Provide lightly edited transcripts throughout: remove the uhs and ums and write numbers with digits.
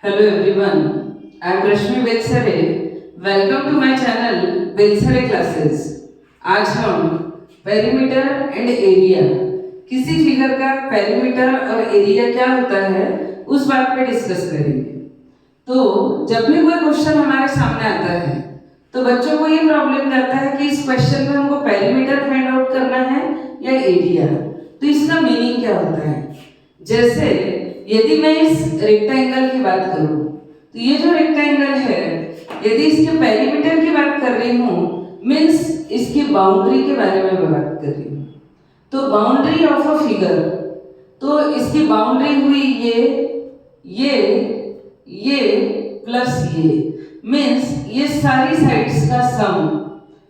Hello everyone, I am Rashmi Belsare. Welcome to my channel Belsare Classes. आज हम perimeter and area, किसी figure का perimeter और area क्या होता है उस बात पे डिस्कस करेंगे। तो जब भी कोई क्वेश्चन हमारे सामने आता है तो बच्चों को ये प्रॉब्लम रहता है कि इस क्वेश्चन में हमको पेरीमीटर फाइंड आउट करना है या एरिया, तो इसका मीनिंग क्या होता है। जैसे यदि मैं इस रेक्टेंगल की बात करूं तो ये जो रेक्टेंगल है, यदि इसके पेरीमीटर की बात कर रही हूं मीन्स इसकी बाउंड्री के बारे में मैं बात कर रही हूं। तो बाउंड्री ऑफ अ फिगर, तो इसकी बाउंड्री हुई ये प्लस ये मीन्स ये सारी साइड्स का सम,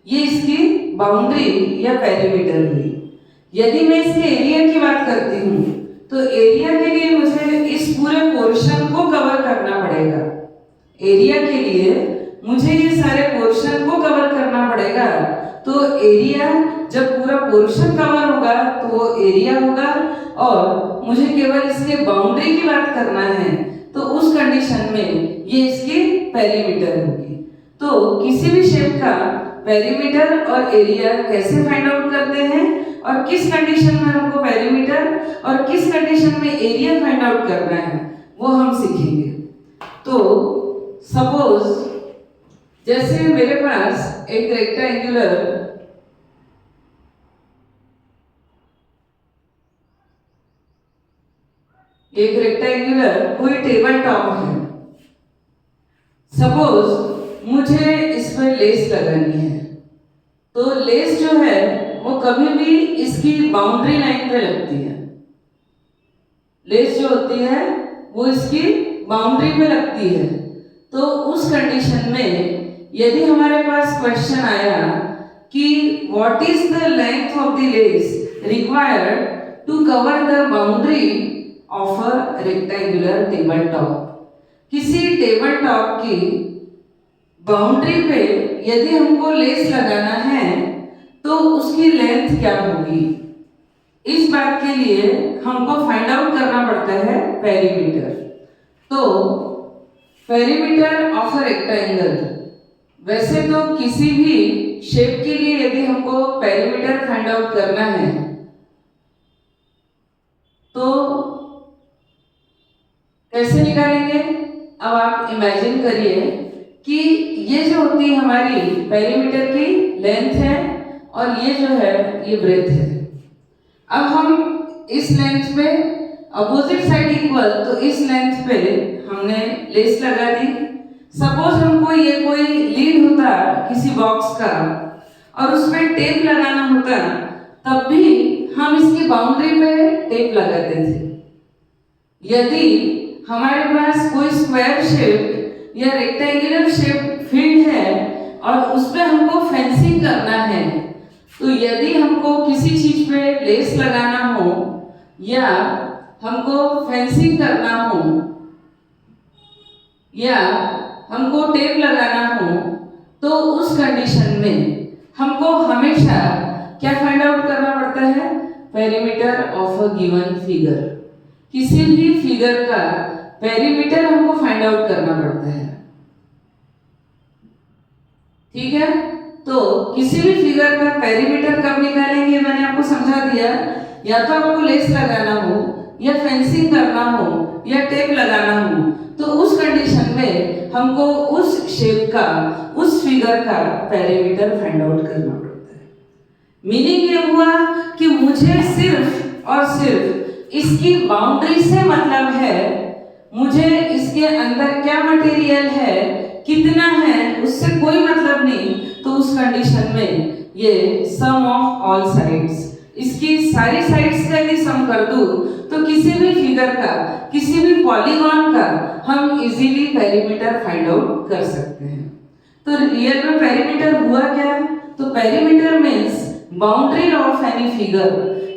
ये इसकी बाउंड्री या पेरीमीटर हुई। यदि मैं इसके एरिया की बात करती हूँ तो एरिया के लिए मुझे इस पूरे पोर्शन को कवर करना पड़ेगा। एरिया के लिए मुझे ये सारे पोर्शन को कवर करना पड़ेगा। तो एरिया जब पूरा पोर्शन कवर होगा तो वो एरिया होगा, और मुझे केवल इसके बाउंड्री की बात करना है तो उस कंडीशन में ये इसकी पेरीमीटर होगी। तो किसी भी शेप का पेरीमीटर और एरिया कैसे फाइंड आउट करते हैं और किस कंडीशन में हमको पेरीमीटर और किस कंडीशन में एरिया फाइंड आउट करना है वो हम सीखेंगे। तो सपोज जैसे मेरे पास एक रेक्टेंगुलर कोई टेबल टॉप है। सपोज मुझे इस पर लेस लगानी है, तो लेस जो है वो कभी भी इसकी बाउंड्री लाइन पे लगती है। लेस जो होती है वो इसकी बाउंड्री पे लगती है। तो उस कंडीशन में यदि हमारे पास क्वेश्चन आया कि what is the length of the lace required to cover the boundary of a rectangular table top, किसी टेबल टॉप की बाउंड्री पे यदि हमको लेस लगाना है तो उसकी लेंथ क्या होगी। इस बात के लिए हमको फाइंड आउट करना पड़ता है पेरीमीटर। तो पेरीमीटर ऑफ अ रेक्टेंगल, वैसे तो किसी भी शेप के लिए यदि हमको पेरीमीटर फाइंड आउट करना है तो कैसे निकालेंगे। अब आप इमेजिन करिए कि ये जो होती है हमारी पेरीमीटर की लेंथ है और ये जो है ये ब्रेथ है। अब हम इस लेंथ पे अपोजिट साइड इक्वल, तो इस लेंथ पे हमने लेस लगा दी। सपोज हमको ये कोई लीड होता किसी बॉक्स का और उसमें टेप लगाना होता, तब भी हम इसकी बाउंड्री पे टेप लगाते थे। यदि हमारे पास कोई स्क्वायर शेप या रेक्टेंगुलर शेप फील्ड है और उस पे हमको फेंसिंग करना है, तो यदि हमको किसी चीज पे लेस लगाना हो या हमको फेंसिंग करना हो या हमको टेप लगाना हो, तो उस कंडीशन में हमको हमेशा क्या फाइंड आउट करना पड़ता है, perimeter of a given figure. किसी भी फिगर का पेरीमीटर हमको फाइंड आउट करना पड़ता है। ठीक है, तो किसी भी फिगर का पेरीमीटर कब निकालेंगे मैंने आपको समझा दिया। या तो आपको लेस लगाना हो या फेंसिंग करना हो या टेप लगाना हो, तो उस कंडीशन में हमको उस शेप का, उस फिगर का पेरीमीटर फाइंड आउट करना पड़ता है। मीनिंग ये हुआ कि मुझे सिर्फ और सिर्फ इसकी बाउंड्री से मतलब है, मुझे इसके अंदर क्या मटेरियल है, कितना है, उससे कोई मतलब नहीं। तो उस कंडीशन में ये सम ऑफ ऑल साइड्स, इसकी सारी साइड्स का यदि सम कर दूं तो किसी भी फिगर का, किसी भी पॉलीगॉन का हम इजीली पेरीमीटर फाइंड आउट कर सकते हैं। तो रियल में पेरीमीटर हुआ क्या, तो perimeter means boundary of any figure.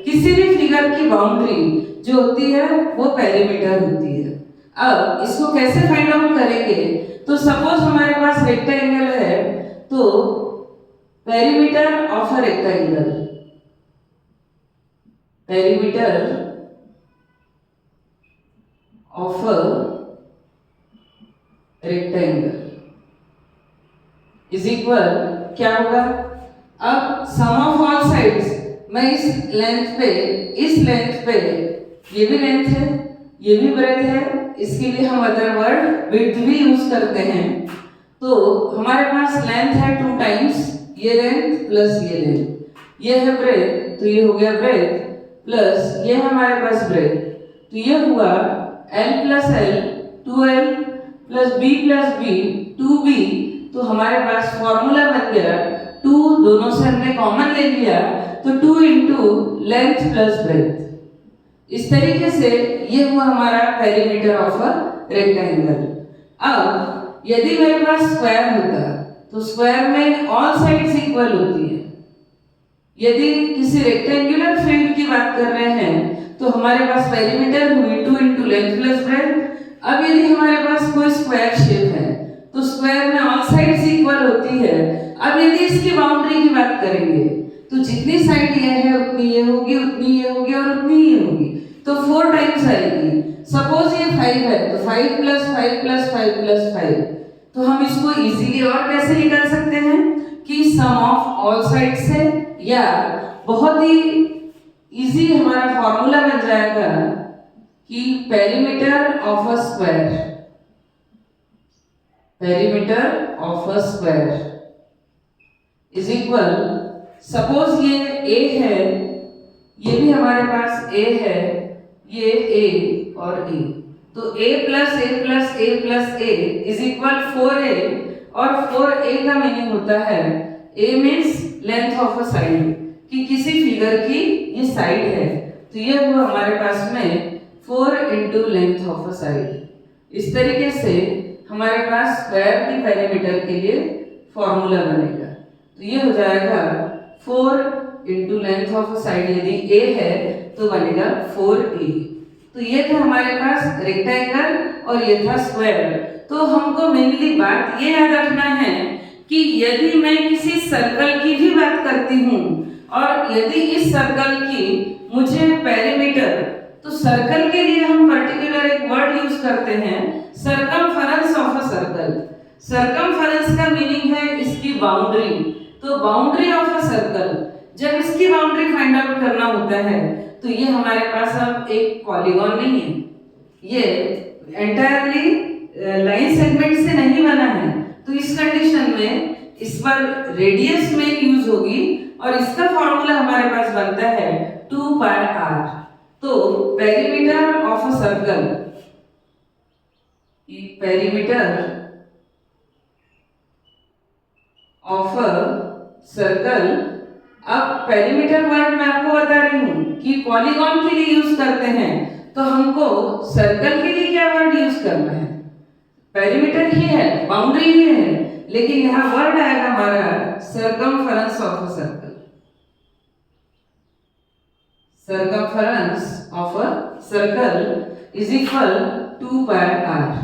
किसी भी फिगर की बाउंड्री जो होती है वो पेरीमीटर होती है। अब इसको कैसे फाइंड आउट करेंगे, तो सपोज हमारे पास रेक्टेंगल है, तो perimeter of a rectangle, perimeter of a rectangle is equal क्या होगा, अब सम ऑफ ऑल साइड्स, मैं इस लेंथ पे ये भी लेंथ है, ये भी ब्रेथ है, इसके लिए हम अदर वर्ड विड्थ भी यूज करते हैं। तो हमारे पास लेंथ है 2 टाइम्स ये लेंथ प्लस ये लेंथ, ये है ब्रेथ, तो ये हो गया ब्रेथ प्लस ये है हमारे पास ब्रेथ, तो ये हुआ L plus L 2L plus B plus B 2B। तो हमारे पास फॉर्मूला बन गया 2, दोनों से हमने कॉमन ले लिया तो 2 इंटू लेंथ प्लस ब्रेथ। इस तरीके से ये हुआ हमारा पेरीमीटर ऑफ अ रेक्टेंगल। अब यदि मेरे पास स्क्वायर होता तो स्क्वायर में ऑल साइड्स इक्वल होती है। यदि किसी रेक्टेंगुलर फील्ड की बात कर रहे हैं तो हमारे पास पेरीमीटर हुई 2 इंटू लेंथ प्लस ब्रेथ। अब यदि हमारे पास कोई स्क्वायर शेप है तो स्क्वायर में ऑल साइड्स इक्वल होती है। अब यदि इसकी बाउंड्री की बात करेंगे तो जितनी साइड ये है उतनी ये होगी, उतनी ये होगी और उतनी ये होगी, तो 4 टाइम्स आएगी। सपोज ये 5 है तो 5 प्लस 5 प्लस 5 प्लस 5। तो हम इसको इजीली और कैसे निकाल सकते हैं कि सम ऑफ ऑल साइड से, या बहुत ही इजी हमारा फॉर्मूला बन जाएगा कि perimeter of a square, perimeter of a square is equal, suppose ये A है, ये भी हमारे पास A है, ये A और A, तो A plus A plus A plus A is equal 4A, और 4A का मीनिंग होता है A means length of a side, कि किसी फिगर की ये साइड है, तो ये हुआ हमारे पास में 4 into length of a side. इस तरीके से हमारे पास स्क्वायर की पेरीमीटर के लिए फॉर्मूला बनेगा। तो ये हो जाएगा 4 इंटू लेंथ ऑफ साइड, यदि A है तो बनेगा 4A। तो ये था हमारे पास रेक्टेंगल और ये था स्क्वायर। तो हमको मेनली बात ये याद रखना है कि यदि मैं किसी सर्कल की भी बात करती हूँ और यदि इस सर्कल की मुझे पेरीमीटर, तो सर्कल के लिए हम पर्टिकुलर एक वर्ड यूज करते हैं circumference of a circle. Circumference का मीनिंग है इसकी बाउंड्री। तो बाउंड्री ऑफ अ सर्कल, जब इसकी बाउंड्री फाइंड आउट करना होता है तो ये हमारे पास अब एक पॉलीगॉन नहीं है, ये एंटायरली लाइन सेगमेंट से नहीं बना है। तो इस कंडीशन में इस पर रेडियस में यूज होगी और इसका फॉर्मूला हमारे पास बनता है 2 पाई r। तो perimeter of a circle, perimeter of a circle, अब पेरीमीटर वर्ड मैं आपको बता रही हूं कि पॉलीगॉन के लिए यूज करते हैं, तो हमको सर्कल के लिए क्या वर्ड यूज करना है, पेरीमीटर ही है, बाउंड्री ही है, लेकिन यहां वर्ड आएगा हमारा circumference of a circle. Circumference of a circle is equal 2 pi r।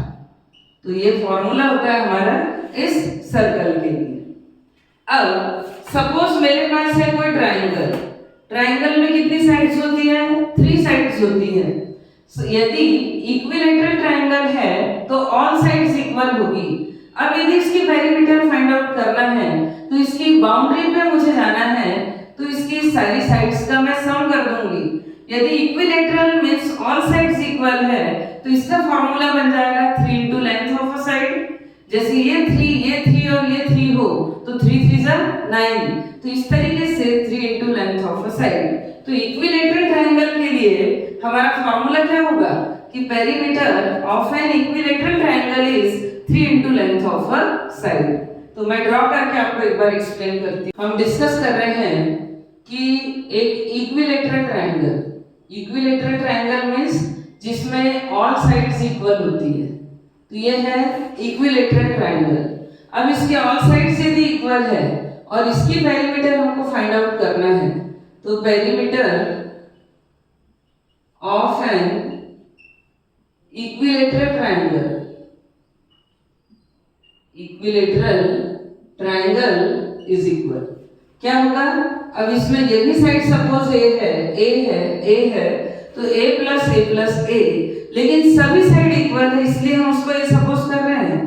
तो ये फॉर्मूला होता है हमारा इस सर्कल के लिए। अब सपोज मेरे पास है कोई ट्रायंगल, ट्रायंगल में कितनी साइड्स होती है, 3 साइड्स होती है। यदि इक्विलैटरल ट्रायंगल है तो ऑल साइड्स इक्वल होगी। अब यदि इसकी पेरीमीटर फाइंड आउट करना है तो इसकी बाउंड्री पे मुझे जाना है, तो इसकी सारी साइड्स का मैं सम कर दूंगी। यदि equilateral means all sides equal है तो इसका फॉर्मूला बन जाएगा 3 into length of a side. जैसे ये 3 और ये 3 हो तो 3 3 जा 9, तो इस तरीके से 3 into length of a side. तो इक्विलैटरल ट्रायंगल के लिए हमारा फॉर्मूला क्या होगा कि perimeter of an equilateral triangle is 3 into length of a side. तो मैं ड्रॉ करके आपको एक बार एक्सप्लेन करती हूँ। हम डिस्कस कर रहे हैं कि एक equilateral triangle, equilateral triangle means जिसमें ऑल साइड्स इक्वल होती है, तो ये है इक्विलैटरल ट्रायंगल। अब इसके ऑल साइड्स यदि इक्वल है और इसकी पेरीमीटर हमको फाइंड आउट करना है, तो perimeter of an equilateral triangle, equilateral triangle is equal क्या होगा। अब इसमें ये भी साइड सपोज A है तो A plus A plus A, लेकिन सभी साइड इक्वल है इसलिए हम उसको A सपोज कर रहे हैं।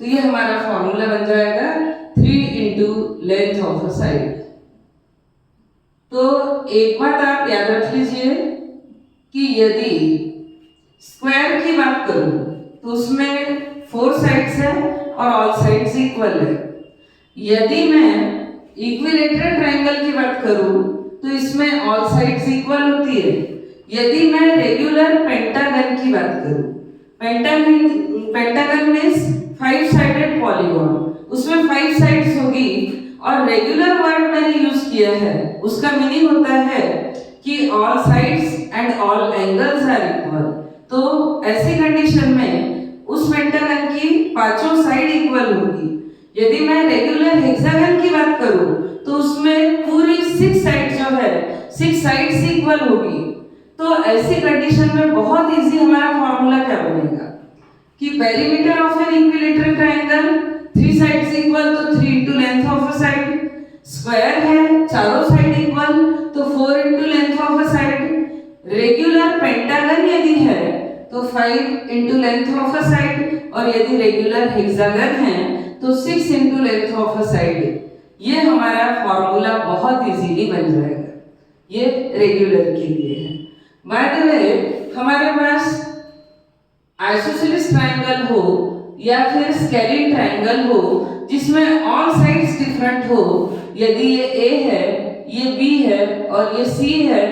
ये हमारा फॉर्मूला बन जाएगा 3 into length of a side. तो एक बात आप याद रख लीजिए कि यदि स्क्वायर की बात करूं तो उसमें 4 साइड्स है और ऑल साइड्स इक्वल है। यदि मैं इक्विलेटरल ट्रायंगल की बात करूं तो इसमें ऑल साइड्स इक्वल होती है। यदि मैं रेगुलर पेंटागन की बात करूं, पेंटागन मीन्स 5 साइडेड पॉलीगॉन, उसमें 5 साइड्स होगी और रेगुलर वर्ड मैंने यूज किया है, उसका मीनिंग होता है कि all sides and all angles are equal. तो ऐसी कंडीशन में उस पेंटागन की पांचों साइड इक्वल होगी। यदि मैं रेगुलर हेक्सागन की बात करूं तो उसमें पूरी 6 साइड जो है 6 साइड्स इक्वल होगी। तो ऐसी कंडीशन में बहुत इजी हमारा फॉर्मूला क्या बनेगा कि perimeter of an equilateral triangle 3 sides equal तो 3 into length of a side, square है चारों साइड इक्वल तो 4 into length of a side, regular pentagon यदि है तो 5 into length of a side और यदि रेगुलर हेक्सागन है तो 6 into length of a side. ये हमारा फॉर्मूला बहुत इजीली बन जाएगा। ये रेगुलर के लिए है। बाय द वे, हमारे पास आइसोसेलेस ट्रायंगल हो या फिर स्केलिन ट्रायंगल हो जिसमें ऑल साइड्स डिफरेंट हो, यदि ये ए है, ये बी है और ये सी है,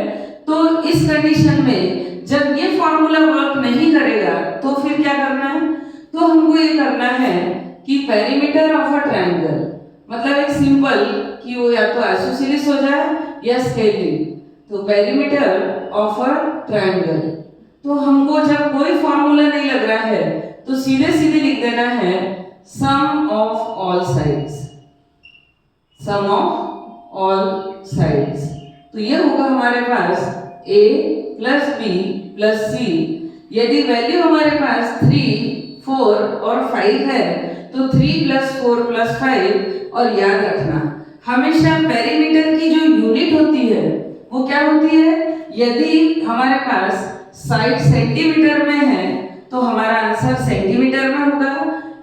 तो इस कंडीशन में जब ये फॉर्मूला वर्क नहीं करेगा तो फिर क्या करना है? तो हमको ये करना है कि पेरीमीटर ऑफ अ ट्रायंगल, मतलब एक सिंपल कि वो या तो आइसोसेलेस हो जाए या स्केलिन, तो पेरीमीटर ऑफ अ ट्रायंगल। तो हमको जब कोई फॉर्मूला नहीं लग रहा है तो सीधे सीधे लिख देना है sum of all sides, sum of all sides. तो ये होगा हमारे पास a plus b plus c। यदि वैल्यू हमारे पास 3, 4 और 5 है तो 3 प्लस 4 प्लस 5। और याद रखना हमेशा पेरीमीटर की जो यूनिट होती है वो क्या होती है? यदि हमारे पास साइड सेंटीमीटर में है तो हमारा आंसर सेंटीमीटर में होगा।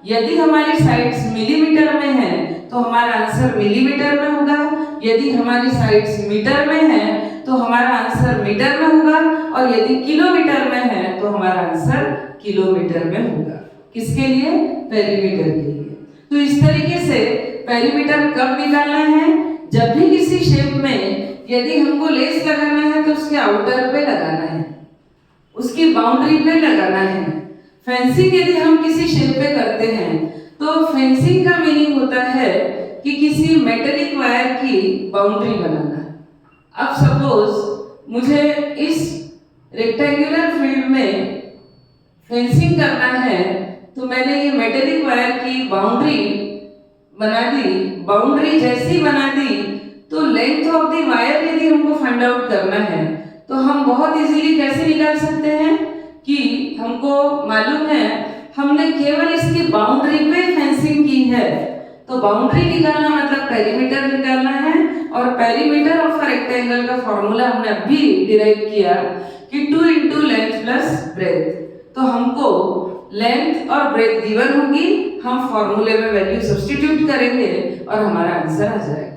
यदि हमारी साइड्स मिलीमीटर में है तो हमारा आंसर मिलीमीटर में होगा। यदि हमारी साइड्स मीटर में है तो हमारा आंसर मीटर में होगा और यदि किलोमीटर में है तो हमारा आंसर किलोमीटर में होगा। किसके लिए? पेरीमीटर के लिए। तो इस तरीके से पेरीमीटर कब निकालना है? जब भी किसी शेप में यदि हमको लेस लगाना है तो उसके आउटर पे लगाना है, उसकी बाउंड्री पे लगाना है। फेंसिंग यदि हम किसी शेप पे करते हैं तो फेंसिंग का मीनिंग होता है कि किसी मेटेलिक वायर की बाउंड्री बनाना। अब सपोज मुझे इस रेक्टेंगुलर फील्ड में फेंसिंग करना है तो मैंने ये मेटेलिक वायर की बाउंड्री बना दी। बाउंड्री जैसी बना दी तो लेंथ ऑफ द वायर यदि हमको फाइंड आउट करना है तो हम बहुत इजीली कैसे निकाल सकते हैं कि हमको मालूम है हमने केवल इसकी बाउंड्री पे फेंसिंग की है। तो बाउंड्री निकालना मतलब पेरीमीटर निकालना है और पेरीमीटर ऑफ अ रेक्टेंगल का फॉर्मूला हमने अभी डिराइव किया कि 2 इंटू लेंथ प्लस ब्रेथ। तो हमको लेंथ और ब्रेथ गिवन होगी, हम फॉर्मूले में वैल्यू सब्स्टिट्यूट करेंगे और हमारा आंसर आ जाएगा।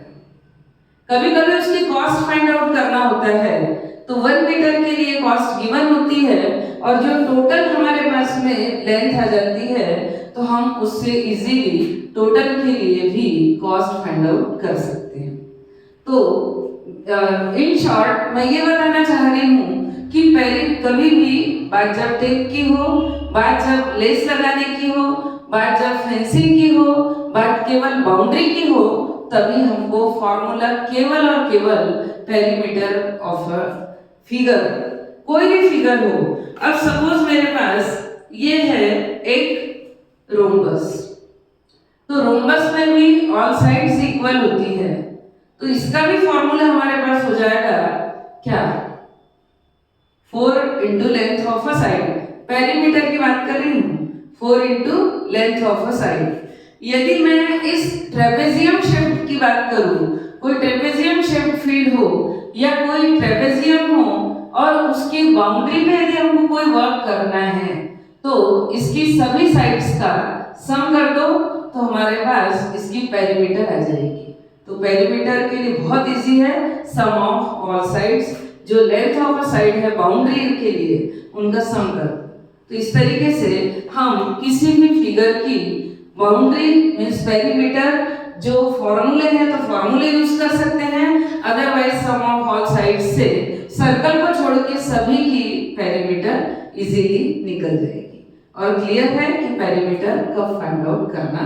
कभी कभी उसकी कॉस्ट फाइंड आउट करना होता है तो 1 मीटर के लिए कॉस्ट गिवन होती है और जो टोटल हमारे पास में लेंथ आ जाती है तो हम उससे इजीली टोटल के लिए भी कॉस्ट फाइंड आउट कर सकते हैं। तो इन शॉर्ट मैं ये बताना चाह रही हूँ कि पहले कभी भी बात जब टेप की हो, बात जब लेस लगाने की हो, बात जब फेंसिंग की हो, बात केवल बाउंड्री की हो, तभी हमको फॉर्मूला केवल और केवल पेरीमीटर ऑफ अ फिगर, कोई भी फिगर हो। अब सपोज मेरे पास ये है एक रोम्बस, तो रोम्बस में भी ऑल साइड्स इक्वल होती है, तो इसका भी फॉर्मूला हमारे पास हो जाएगा क्या? 4 into length of a side. Perimeter की बात कर रही हूँ, 4 into length of a side. यदि मैं इस ट्रेपेजियम शेप की बात करूं, कोई ट्रेपेजियम शेप फील्ड हो या कोई ट्रेपेजियम हो और उसकी बाउंड्री पे यदि हमको कोई वर्क करना है तो इसकी सभी साइड्स का सम कर दो तो हमारे पास इसकी पेरीमीटर आ जाएगी। तो पेरीमीटर के लिए बहुत इजी है, सम ऑफ ऑल साइड्स, जो लेंथ ऑफ अ साइड है बाउंड्री के लिए उनका सम कर। तो इस तरीके से हम किसी भी फिगर की बाउंड्री मीन्स पेरीमीटर जो फॉर्मूले हैं तो फॉर्मूले यूज कर सकते हैं, otherwise sum of all side से सर्कल को छोड़ के सभी की पेरीमीटर इजीली निकल जाएगी। और क्लियर है कि पेरीमीटर कब फाइंड आउट करना